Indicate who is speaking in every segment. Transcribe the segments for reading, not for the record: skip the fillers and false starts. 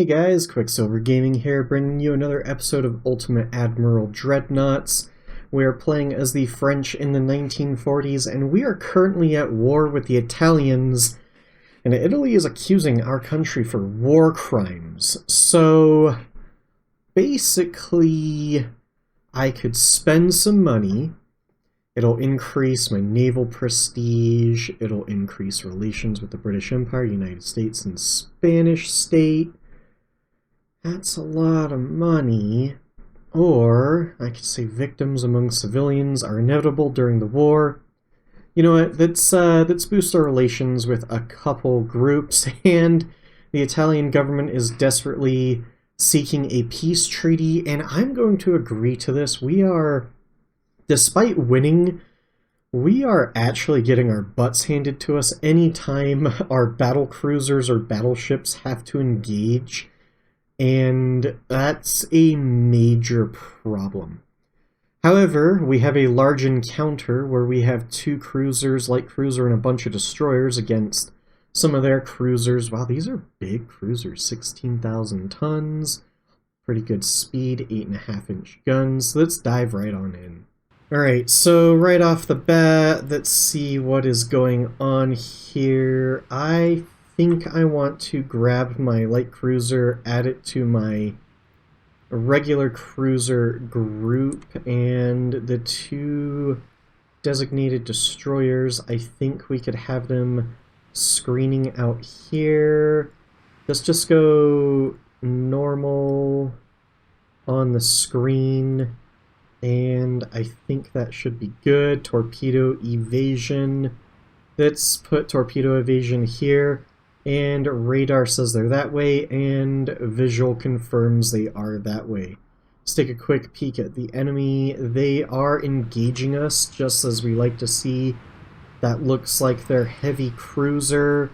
Speaker 1: Hey guys, Quicksilver Gaming here, bringing you another episode of Ultimate Admiral Dreadnoughts. We are playing as the French in the 1940s, and we are currently at war with the Italians, and Italy is accusing our country for war crimes. So, basically, I could spend some money. It'll increase my naval prestige, it'll increase relations with the British Empire, United States, and Spanish state. That's a lot of money. Or, I could say victims among civilians are inevitable during the war. You know what, let's boost our relations with a couple groups, and the Italian government is desperately seeking a peace treaty, and I'm going to agree to this. Despite winning, we are actually getting our butts handed to us anytime our battle cruisers or battleships have to engage. And that's a major problem. However, we have a large encounter where we have two cruisers, light cruiser, and a bunch of destroyers against some of their cruisers. Wow, these are big cruisers, 16,000 tons, pretty good speed, 8.5-inch guns. Let's dive right on in. Alright, so right off the bat, let's see what is going on here. I think I want to grab my light cruiser, add it to my regular cruiser group, and the two designated destroyers, I think we could have them screening out here. Let's just go normal on the screen, and I think that should be good. Torpedo evasion. Let's put torpedo evasion here. And radar says they're that way, and visual confirms they are that way. Let's take a quick peek at the enemy. They are engaging us, just as we like to see. That looks like their heavy cruiser.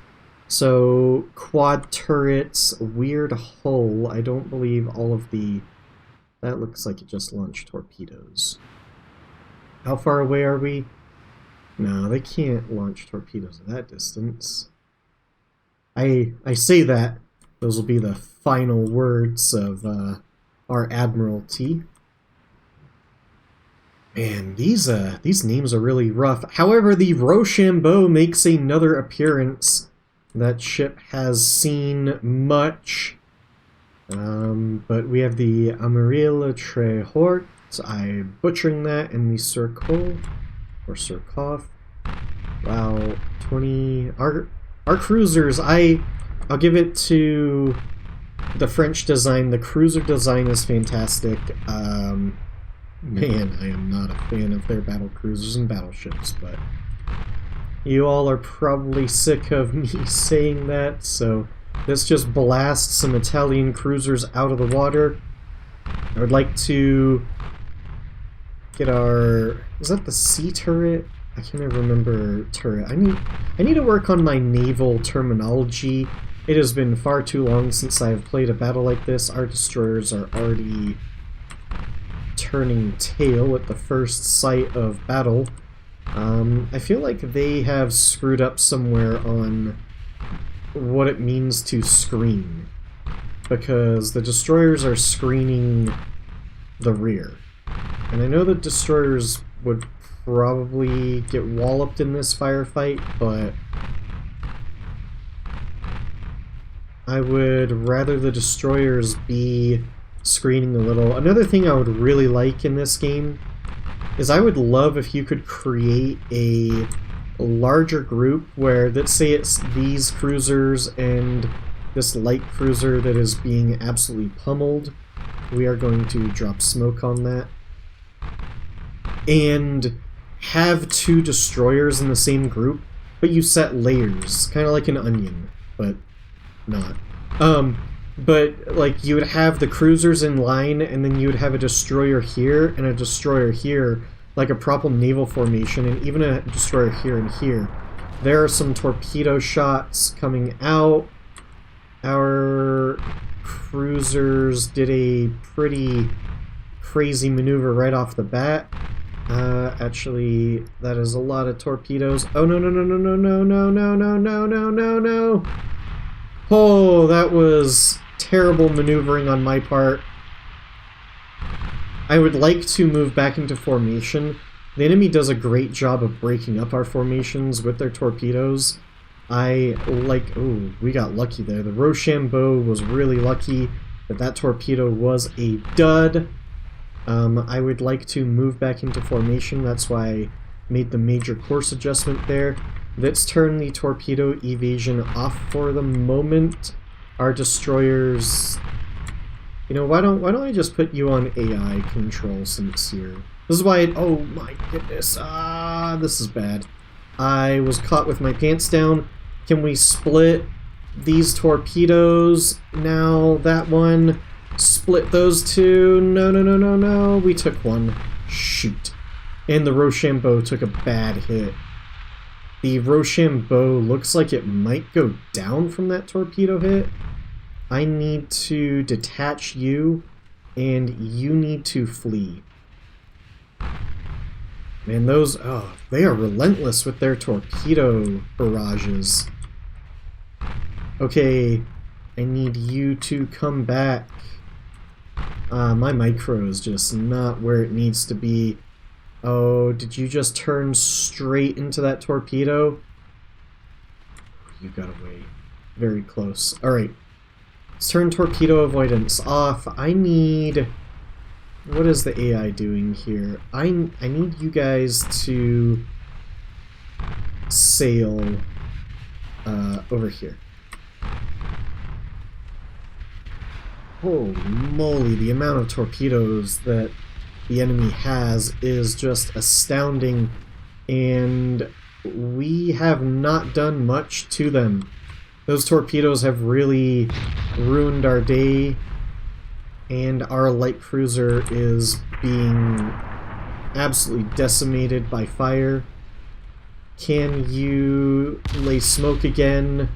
Speaker 1: So, quad turrets, weird hull. I don't believe all of the... That looks like it just launched torpedoes. How far away are we? No, they can't launch torpedoes at that distance. I say that, those will be the final words of our Admiralty. Man, these names are really rough. However, the Rochambeau makes another appearance. That ship has seen much. But we have the Admiral Dreadnoughts. I'm butchering that, and the Surcouf, or Surcouf. Wow, 20... Our cruisers, I'll give it to the French design. The cruiser design is fantastic. Man, I am not a fan of their battle cruisers and battleships, but you all are probably sick of me saying that, so let's just blast some Italian cruisers out of the water. I would like to get our... Is that the sea turret? I can't even remember turret. I need to work on my naval terminology. It has been far too long since I have played a battle like this. Our destroyers are already turning tail at the first sight of battle. I feel like they have screwed up somewhere on what it means to screen, because the destroyers are screening the rear. And I know the destroyers would probably get walloped in this firefight, but I would rather the destroyers be screening a little. Another thing I would really like in this game is I would love if you could create a larger group where, let's say it's these cruisers and this light cruiser that is being absolutely pummeled. We are going to drop smoke on that. And have two destroyers in the same group, but you set layers, kind of like an onion, but not. But like you would have the cruisers in line, and then you would have a destroyer here and a destroyer here, like a proper naval formation, and even a destroyer here and here. There are some torpedo shots coming out. Our cruisers did a pretty crazy maneuver right off the bat. Actually, that is a lot of torpedoes. Oh, no, no, no, no, no, no, no, no, no, no, no, no, no. Oh, that was terrible maneuvering on my part. I would like to move back into formation. The enemy does a great job of breaking up our formations with their torpedoes. Oh, we got lucky there. The Rochambeau was really lucky that that torpedo was a dud. I would like to move back into formation. That's why I made the major course adjustment there. Let's turn the torpedo evasion off for the moment. Our destroyers... You know, why don't I just put you on AI control since you're... This is why oh my goodness, this is bad. I was caught with my pants down. Can we split these torpedoes? Now that one. Split those two. No. We took one. Shoot. And the Rochambeau took a bad hit. The Rochambeau looks like it might go down from that torpedo hit. I need to detach you, and you need to flee. Man, those, they are relentless with their torpedo barrages. Okay, I need you to come back. My micro is just not where it needs to be. Oh, did you just turn straight into that torpedo? You got away. Very close. Alright. Let's turn torpedo avoidance off. I need... What is the AI doing here? I need you guys to sail over here. Holy moly, the amount of torpedoes that the enemy has is just astounding, and we have not done much to them. Those torpedoes have really ruined our day, and our light cruiser is being absolutely decimated by fire. Can you lay smoke again?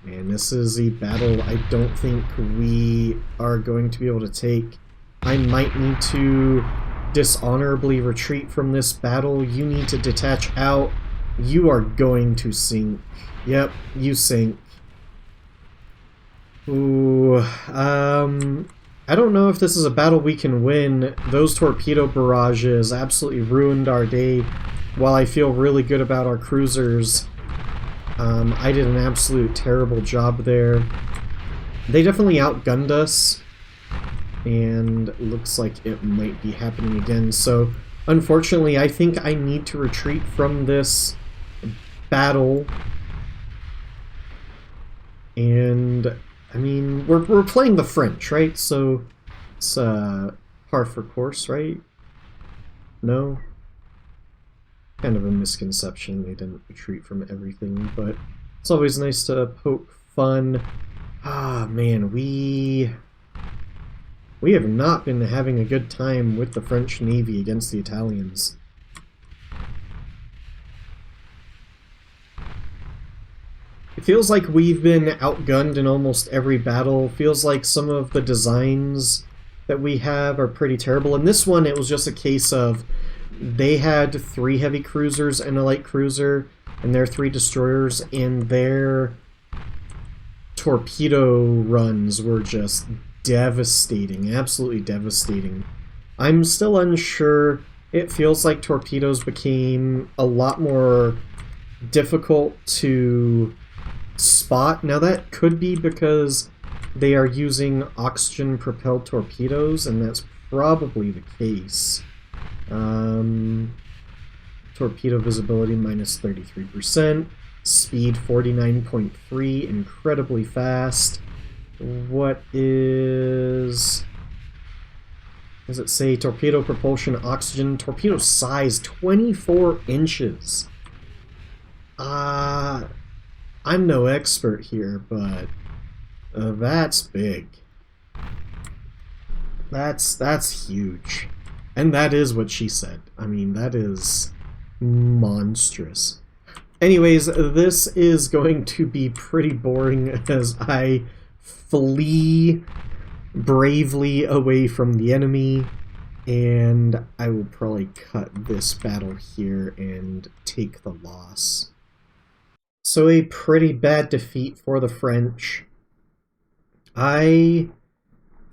Speaker 1: Man, this is a battle I don't think we are going to be able to take. I might need to dishonorably retreat from this battle. You need to detach out. You are going to sink. Yep, you sink. Ooh, I don't know if this is a battle we can win. Those torpedo barrages absolutely ruined our day. While I feel really good about our cruisers, I did an absolute terrible job there. They definitely outgunned us, and it looks like it might be happening again. So, unfortunately, I think I need to retreat from this battle. And, I mean, we're playing the French, right? So, it's par for course, right? No? Kind of a misconception. They didn't retreat from everything, but it's always nice to poke fun. Ah, man, we have not been having a good time with the French Navy against the Italians. It feels like we've been outgunned in almost every battle. Feels like some of the designs that we have are pretty terrible. In this one, it was just a case of they had 3 heavy cruisers and a light cruiser, and their 3 destroyers, and their torpedo runs were just devastating, absolutely devastating. I'm still unsure. It feels like torpedoes became a lot more difficult to spot. Now that could be because they are using oxygen-propelled torpedoes, and that's probably the case. Torpedo visibility minus 33%, speed 49.3, incredibly fast. What is... does it say? Torpedo propulsion, oxygen, torpedo size 24 inches. I'm no expert here, but that's big. That's huge. And that is what she said. I mean, that is monstrous. Anyways, this is going to be pretty boring as I flee bravely away from the enemy, and I will probably cut this battle here and take the loss. So a pretty bad defeat for the French. I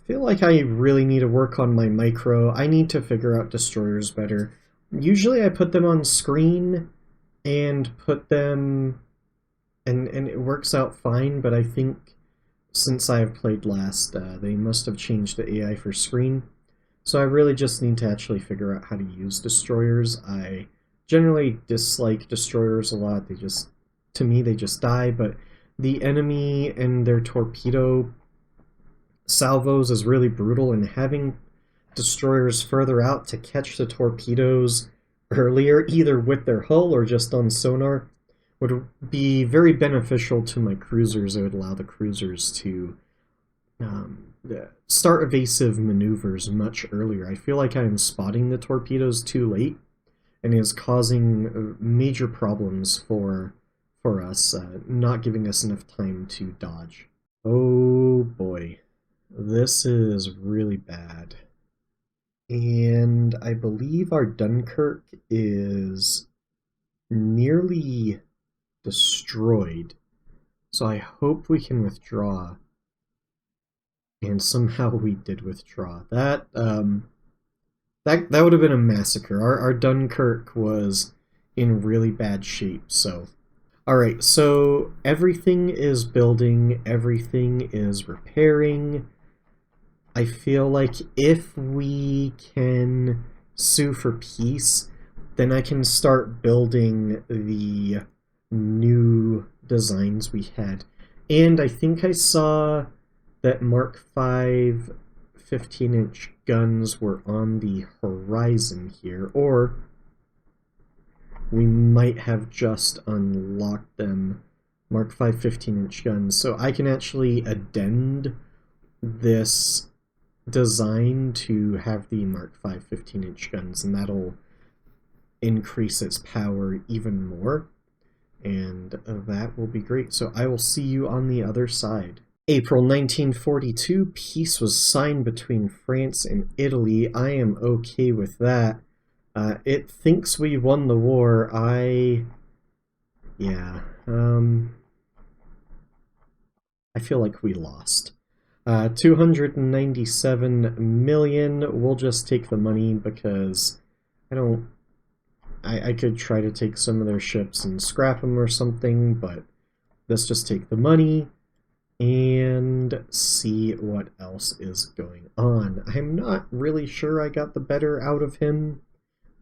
Speaker 1: feel like I really need to work on my micro. I need to figure out destroyers better. Usually I put them on screen and put them and it works out fine, but I think since I've played last, they must have changed the AI for screen. So I really just need to actually figure out how to use destroyers. I generally dislike destroyers a lot. To me, they just die, but the enemy and their torpedo salvos is really brutal, and having destroyers further out to catch the torpedoes earlier, either with their hull or just on sonar, would be very beneficial to my cruisers. It would allow the cruisers to start evasive maneuvers much earlier. I feel like I'm spotting the torpedoes too late, and is causing major problems for us, not giving us enough time to dodge. Oh boy, this is really bad. And I believe our Dunkirk is nearly destroyed. So I hope we can withdraw. And somehow we did withdraw. That would have been a massacre. Our Dunkirk was in really bad shape, so. Alright, so everything is building, everything is repairing. I feel like if we can sue for peace, then I can start building the new designs we had. And I think I saw that Mark V 15-inch guns were on the horizon here, or we might have just unlocked them. Mark V 15-inch guns. So I can actually addend this design to have the Mark V 15-inch guns, and that'll increase its power even more, and that will be great. So I will see you on the other side. April 1942, peace was signed between France and Italy. I am okay with that. It thinks we won the war. Yeah, I feel like we lost. 297 million. We'll just take the money because I could try to take some of their ships and scrap them or something, but let's just take the money and see what else is going on. I'm not really sure I got the better out of him,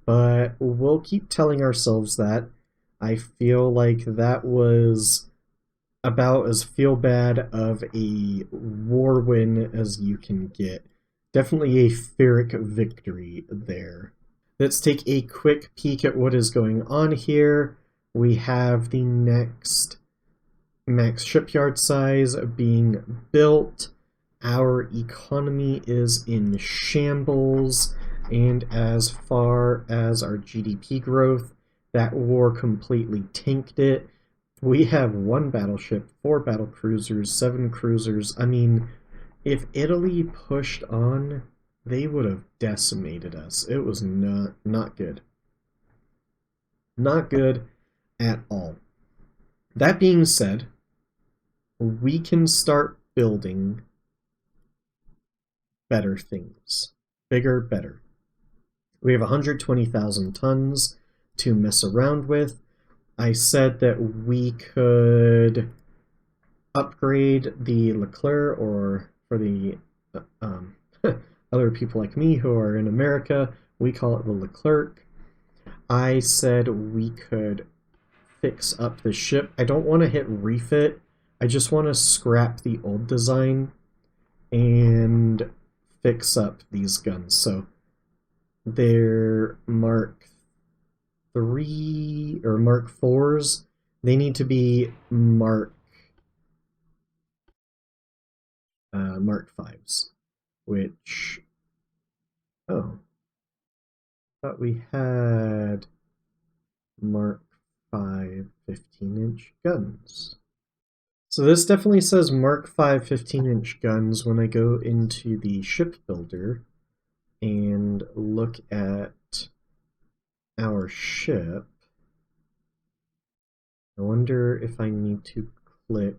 Speaker 1: but we'll keep telling ourselves that. I feel like that was about as feel bad of a war win as you can get. Definitely a Pyrrhic victory there. Let's take a quick peek at what is going on here. We have the next max shipyard size being built. Our economy is in shambles, and as far as our GDP growth, that war completely tanked it. We have 1 battleship, 4 battle cruisers, 7 cruisers. I mean, if Italy pushed on, they would have decimated us. It was not good. Not good at all. That being said, we can start building better things. Bigger, better. We have 120,000 tons to mess around with. I said that we could upgrade the Leclerc, or for the other people like me who are in America, we call it the Leclerc. I said we could fix up the ship. I don't want to hit refit. I just want to scrap the old design and fix up these guns. So they're Mark 3 or Mark 4s. They need to be Mark 5s, which, oh, I thought we had Mark 5 15-inch guns. So this definitely says Mark 5 15-inch guns when I go into the shipbuilder and look at our ship. I wonder if I need to click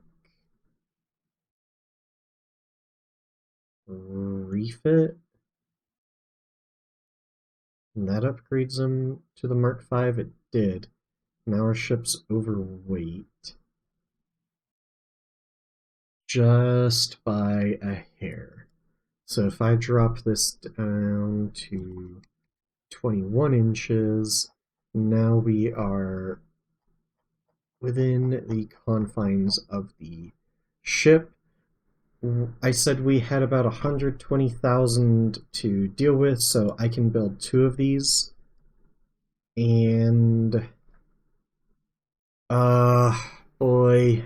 Speaker 1: refit. And that upgrades them to the Mark V. It did. Now our ship's overweight. Just by a hair. So if I drop this down to 21 inches, now we are within the confines of the ship. I said we had about 120,000 to deal with, so I can build 2 of these. And boy,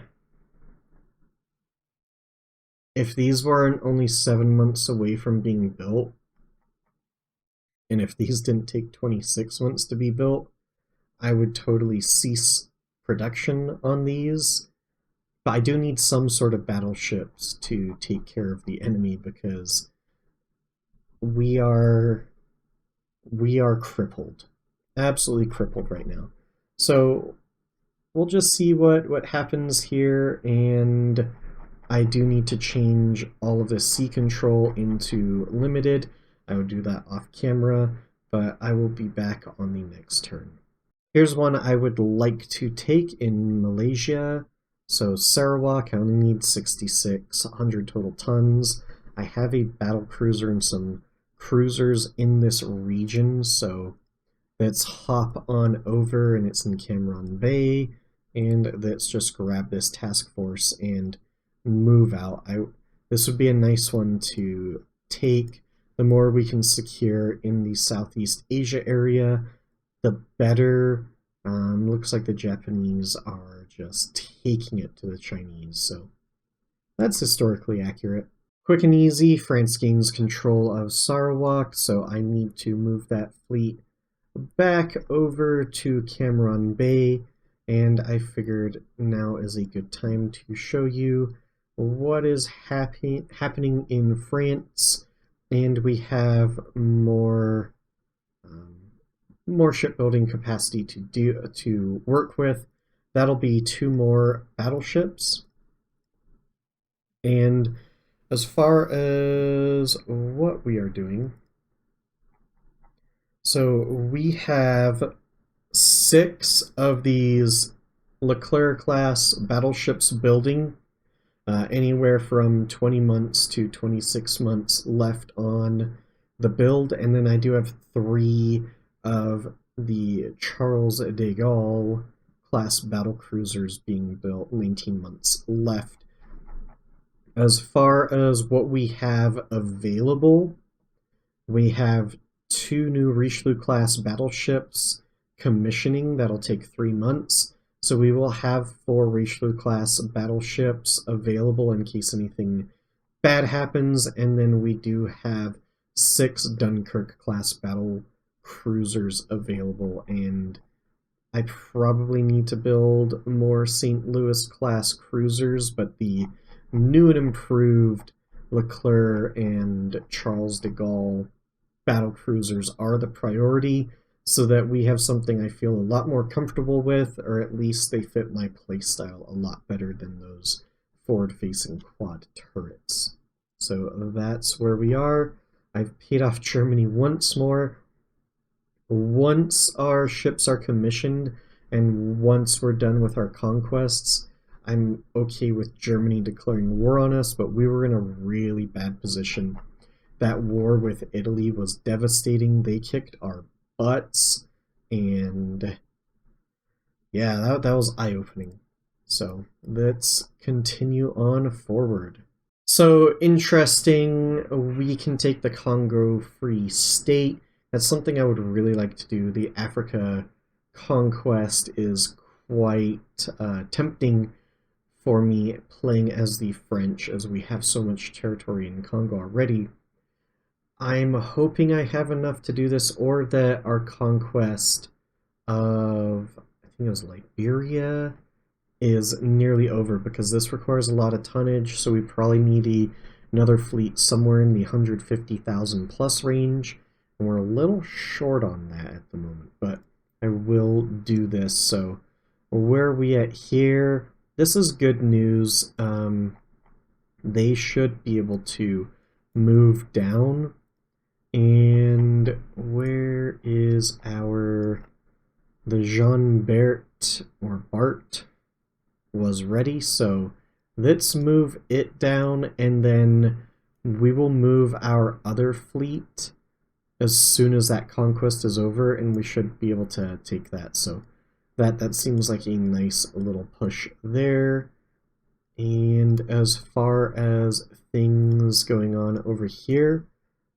Speaker 1: if these weren't only 7 months away from being built, and if these didn't take 26 months to be built, I would totally cease production on these. But I do need some sort of battleships to take care of the enemy because we are crippled. Absolutely crippled right now. So we'll just see what happens here, and I do need to change all of the sea control into limited. I would do that off camera, but I will be back on the next turn. Here's one I would like to take in Malaysia. So Sarawak, I only need 6,600 total tons. I have a battle cruiser and some cruisers in this region, so let's hop on over, and it's in Cameron Bay, and let's just grab this task force and move out. This would be a nice one to take. The more we can secure in the Southeast Asia area, the better. Looks like the Japanese are just taking it to the Chinese, so that's historically accurate. Quick and easy, France gains control of Sarawak, so I need to move that fleet back over to Cameron Bay, and I figured now is a good time to show you what is happening in France, and we have more shipbuilding capacity to work with. That'll be 2 more battleships. And as far as what we are doing, so we have 6 of these Leclerc class battleships building, anywhere from 20 months to 26 months left on the build, and then I do have 3 of the Charles de Gaulle class battle cruisers being built, 19 months left. As far as what we have available, we have 2 new Richelieu class battleships commissioning. That'll take 3 months. So we will have 4 Richelieu class battleships available in case anything bad happens, and then we do have 6 Dunkirk class battle cruisers available, and I probably need to build more St. Louis class cruisers, but the new and improved Leclerc and Charles de Gaulle battle cruisers are the priority, so that we have something I feel a lot more comfortable with, or at least they fit my playstyle a lot better than those forward-facing quad turrets. So that's where we are. I've paid off Germany once more. Once our ships are commissioned, and once we're done with our conquests, I'm okay with Germany declaring war on us, but we were in a really bad position. That war with Italy was devastating. They kicked our butts, and yeah, that was eye-opening. So let's continue on forward. So interesting, we can take the Congo Free State. That's something I would really like to do. The Africa conquest is quite tempting for me playing as the French, as we have so much territory in Congo already. I'm hoping I have enough to do this, or that our conquest of, I think it was Liberia, is nearly over, because this requires a lot of tonnage, so we probably need another fleet somewhere in the 150,000 plus range, and we're a little short on that at the moment, but I will do this. So where are we at here? This is good news. They should be able to move down. And where is the Jean Bart or Bart was ready, so let's move it down, and then we will move our other fleet as soon as that conquest is over, and we should be able to take that. So that seems like a nice little push there. And as far as things going on over here,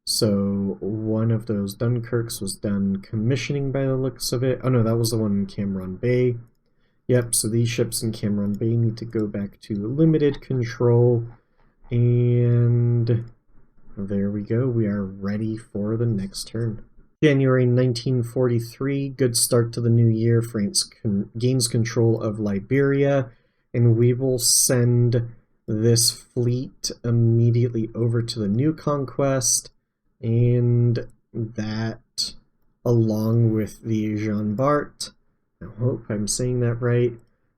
Speaker 1: so one of those Dunkirks was done commissioning by the looks of it. Oh no, that was the one in Cameron Bay. Yep, so these ships in Cameron Bay need to go back to limited control. And there we go. We are ready for the next turn. January 1943, good start to the new year. France gains control of Liberia, and we will send this fleet immediately over to the new conquest, and that, along with the Jean Bart, I hope I'm saying that right,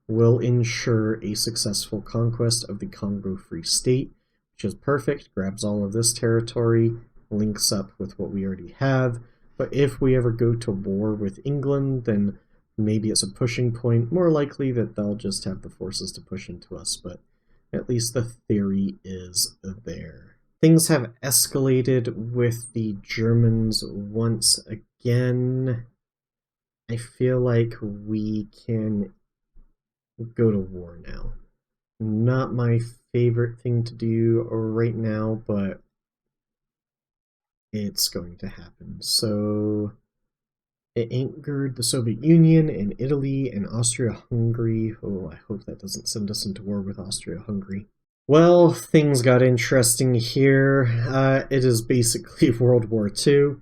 Speaker 1: will ensure a successful conquest of the Congo Free State, which is perfect, grabs all of this territory, links up with what we already have. But if we ever go to war with England, then maybe it's a pushing point. More likely that they'll just have the forces to push into us, but at least the theory is there. Things have escalated with the Germans once again. I feel like we can go to war now. Not my favorite thing to do right now, but it's going to happen. So it angered the Soviet Union and Italy and Austria-Hungary. Oh, I hope that doesn't send us into war with Austria-Hungary. Well, things got interesting here. It is basically World War II,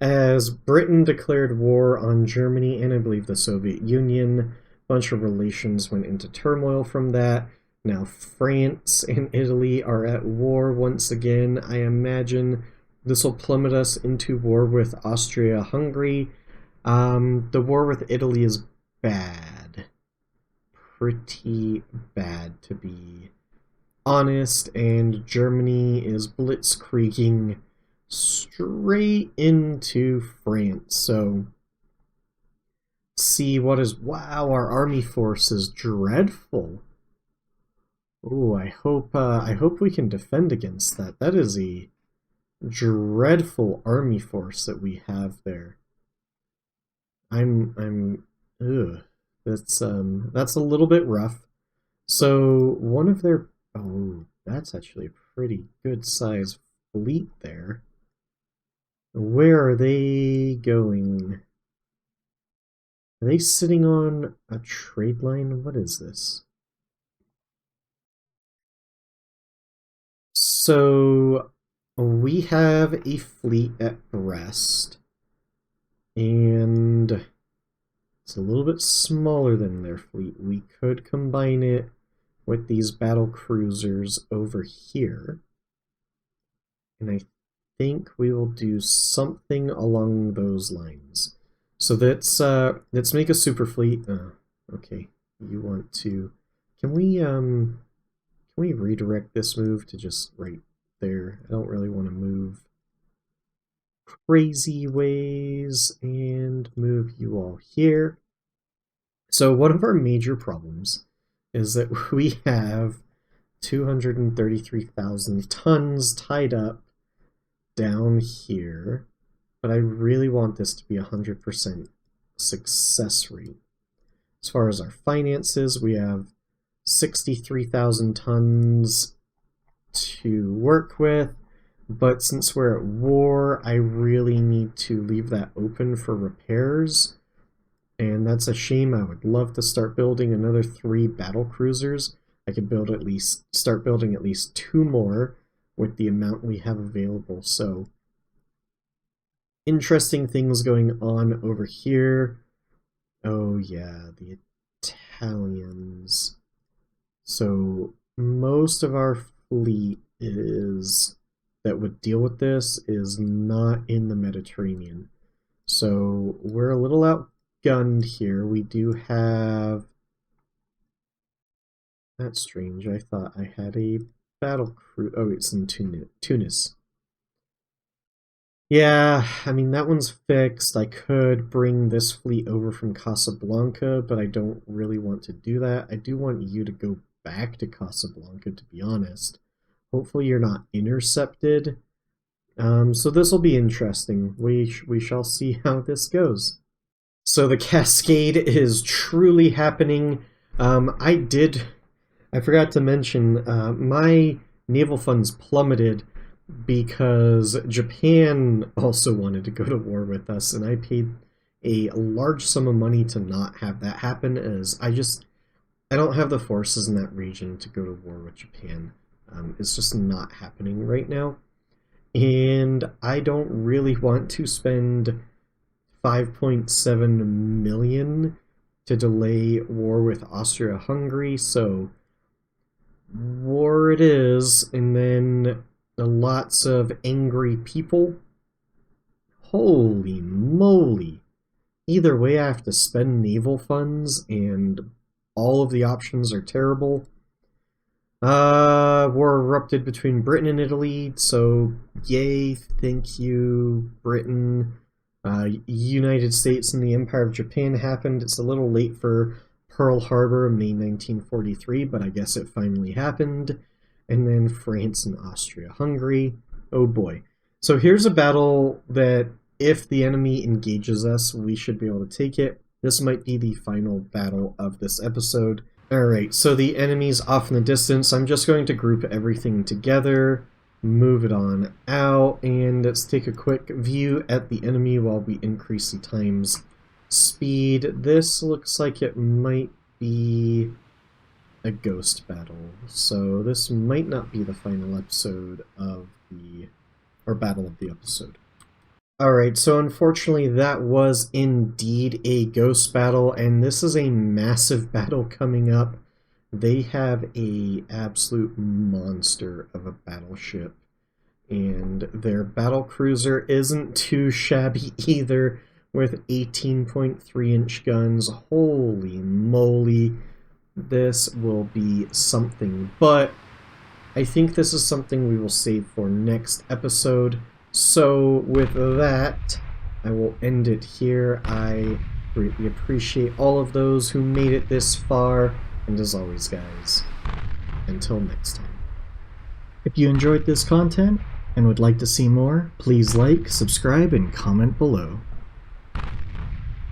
Speaker 1: as Britain declared war on Germany and I believe the Soviet Union. A bunch of relations went into turmoil from that. Now France and Italy are at war once again. I imagine this will plummet us into war with Austria-Hungary. The war with Italy is bad. Pretty bad, to be honest, and Germany is blitzkrieging straight into France. So, see what is... Wow, our army force is dreadful. Oh, I hope we can defend against that. That is a dreadful army force that we have there. Ugh. That's a little bit rough. So one of their, oh, that's actually a pretty good size fleet there. Where are they going? Are they sitting on a trade line? What is this? So we have a fleet at Brest, and it's a little bit smaller than their fleet. We could combine it with these battle cruisers over here, and I think we will do something along those lines. So let's make a super fleet. Okay, you want to? Can we redirect this move to just right there? I don't really want to move crazy ways and move you all here. So one of our major problems is that we have 233,000 tons tied up down here, but I really want this to be 100% success rate. As far as our finances, we have 63,000 tons to work with, but since we're at war, I really need to leave that open for repairs, and that's a shame. I would love to start building another 3 battle cruisers. I could start building at least 2 more with the amount we have available. So interesting things going on over here. Oh yeah, the Italians. So most of our fleet that would deal with this is not in the Mediterranean. So we're a little outgunned here. We do have... That's strange. I thought I had a battle crew. Oh, it's in Tunis. Yeah, I mean, that one's fixed. I could bring this fleet over from Casablanca, but I don't really want to do that. I do want you to go back to Casablanca, to be honest. Hopefully you're not intercepted. So this will be interesting. We shall see how this goes. So the cascade is truly happening. I forgot to mention, my naval funds plummeted because Japan also wanted to go to war with us, and I paid a large sum of money to not have that happen, as I don't have the forces in that region to go to war with Japan. It's just not happening right now. And I don't really want to spend 5.7 million to delay war with Austria-Hungary, so war it is, and then lots of angry people. Holy moly. Either way, I have to spend naval funds, and all of the options are terrible. War erupted between Britain and Italy, so yay, thank you, Britain. United States and the Empire of Japan happened. It's a little late for Pearl Harbor, May 1943, but I guess it finally happened. And then France and Austria-Hungary. Oh boy. So here's a battle that if the enemy engages us, we should be able to take it. This might be the final battle of this episode. Alright, so the enemy's off in the distance. I'm just going to group everything together, move it on out, and let's take a quick view at the enemy while we increase the times speed. This looks like it might be a ghost battle, so this might not be the final episode of or battle of the episode. Alright, so unfortunately that was indeed a ghost battle, and this is a massive battle coming up. They have a absolute monster of a battleship, and their battle cruiser isn't too shabby either, with 18.3-inch guns. Holy moly, this will be something, but I think this is something we will save for next episode. So with that, I will end it here. I greatly appreciate all of those who made it this far, and as always guys, until next time. If you enjoyed this content and would like to see more, please like, subscribe, and comment below.